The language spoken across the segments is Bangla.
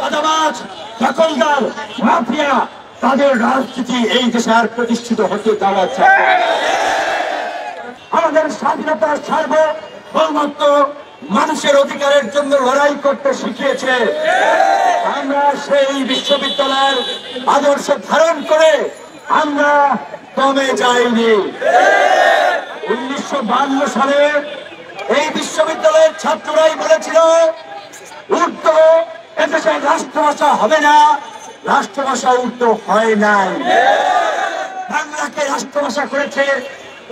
চাঁদাবাজ, দখলদার, মাফিয়া তাদের রাজনীতি এই দেশে আর প্রতিষ্ঠিত হতে দেওয়া যায় না। আমাদের স্বাধীনতার সার্বভৌমত্ব মানুষের অধিকারের জন্য লড়াই করতে শিখিয়েছে। আমরা সেই বিশ্ববিদ্যালয়ের আদর্শ ধারণ করে আমরা কমে যাইনি। 1952 সালে এই বিশ্ববিদ্যালয়ের ছাত্ররাই বলেছিল উর্দু এদেশে রাষ্ট্রভাষা হবে না, রাষ্ট্রভাষা উর্দু হয় নাই। বাংলাকে রাষ্ট্রভাষা করেছে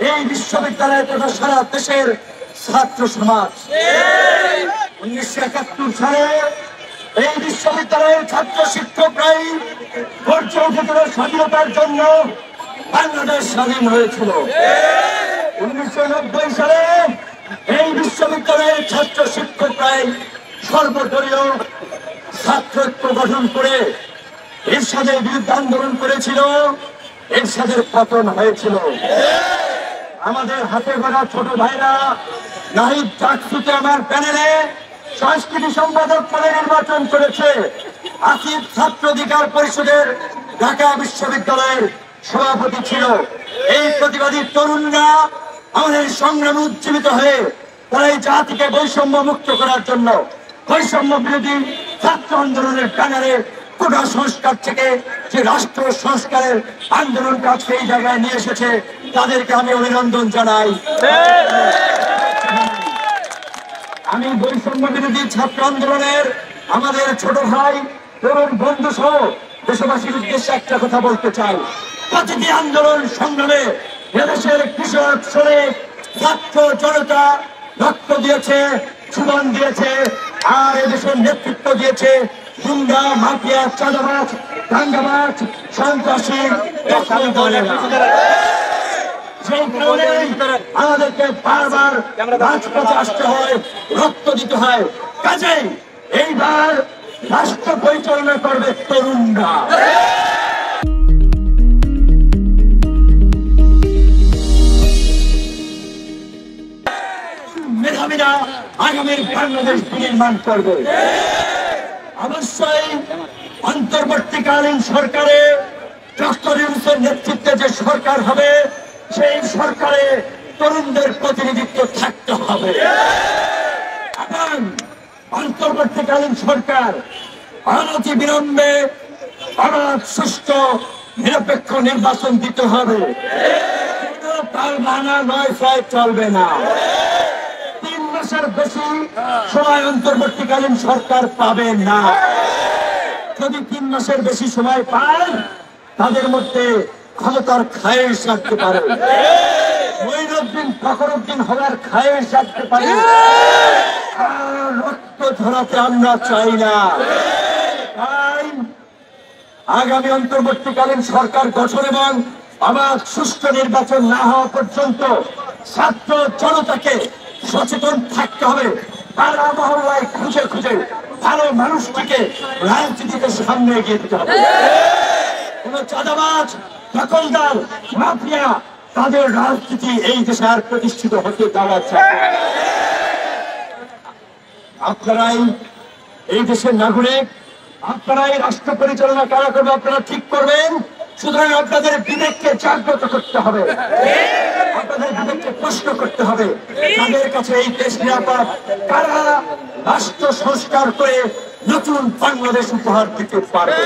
এই বিশ্ববিদ্যালয় তথা সারা দেশের ছাত্র সমাজ। 1971 সালে এই বিশ্ববিদ্যালয়ের ছাত্র শিক্ষকরাই গর্জে উঠেছিল স্বাধীনতার জন্য, বাংলাদেশ স্বাধীন হয়েছিল। 1990 সালে এই বিশ্ববিদ্যালয়ের ছাত্র শিক্ষকরাই সর্বদলীয় ছাত্র ঐক্য গঠন করে এরশাদের বিরুদ্ধে আন্দোলন করেছিল, এরশাদের পতন হয়েছিল। আমাদের হাতে গড়া ছোট ভাইরা নাহিদ চাকসুতে আমার প্যানেলে সংস্কৃতি সম্পাদক পদে নির্বাচন করেছে। আসিফ ছাত্র অধিকার পরিষদের ঢাকা বিশ্ববিদ্যালয়ের সভাপতি ছিল। এই প্রতিবাদী তরুণরা আমাদের সংগ্রামে উজ্জীবিত হয়ে তারা এই জাতিকে বৈষম্য মুক্ত করার জন্য বৈষম্য বিরোধী ছাত্র আন্দোলনের ব্যানারে কোটা সংস্কার থেকে যে রাষ্ট্র সংস্কারের আন্দোলনকে আজকে এই জায়গায় নিয়ে এসেছে, তাদেরকে আমি অভিনন্দন জানাই। আমি বৈষম্য বিরোধী ছাত্র আন্দোলনের আমাদের ছোট ভাই তরুণ বন্ধু সহ দেশবাসীর উদ্দেশ্যে একটা কথা বলতে চাই। প্রতিটি আন্দোলন সংগ্রামে এদেশের কৃষক, শ্রমিক, ছাত্র জনতা রক্ত দিয়েছে, জীবন দিয়েছে, আর এদেশের নেতৃত্ব দিয়েছে গুন্ডা, মাফিয়া, চাঁদাবাজ, দাঙ্গাবাজ, সন্ত্রাসী। সেই কারণেই আমাদেরকে বারবার রাজপথে আসতে হয়, রক্ত দিতে হয়। কাজেই এইবার রাষ্ট্র পরিচালনা করবে তরুণরা। মেধাবীরা আগামীর বাংলাদেশ নির্মাণ করবে। অবশ্যই অন্তর্বর্তীকালীন সরকারে ডক্টর ইউনূসের নেতৃত্বে যে সরকার হবে, সেই সরকারে তরুণদের প্রতিনিধিত্ব থাকতে হবে। এবং অন্তর্বর্তীকালীন সরকার অনতি বিলম্বে অবাধ, সুষ্ঠু, নিরপেক্ষ নির্বাচন দিতে হবে। তার বাহানা নয় ছয় চলবে না। 3 মাসের বেশি সময় অন্তর্বর্তীকালীন সরকার পাবে না। যদি 3 মাসের বেশি সময় পায়, তাদের মধ্যে ক্ষমতার খায়েশ রাখতে পারে, মঈনুদ্দিন ফখরুদ্দিন হওয়ার খায়েশ রাখতে পারে। রক্ত ধরাতে আমরা চাই না। তাই আগামী অন্তর্বর্তীকালীন সরকার গঠন এবং আবার সুষ্ঠু নির্বাচন না হওয়া পর্যন্ত ছাত্র জনতাকে সচেতন থাকতে হবে। পাড়া মহল্লায় খুঁজে খুঁজে ভালো মানুষটিকে রাজনীতিতে সামনে এগিয়ে দিতে হবে। কোন চাঁদাবাজ, দখলদার, মাফিয়া তাদের রাজনীতি এই দেশে আর প্রতিষ্ঠিত হতে দেওয়া যায় না। আপনারাই এই দেশের নাগরিক, আপনারাই রাষ্ট্র পরিচালনা কারা করবে আপনারা ঠিক করবেন। সুতরাং আপনাদের বিবেককে জাগ্রত করতে হবে, আপনাদের বিবেককে প্রশ্ন করতে হবে, তাদের কাছে এই দেশ নিরাপদ, কারা রাষ্ট্র সংস্কার করে নতুন বাংলাদেশ উপহার দিতে পারবে।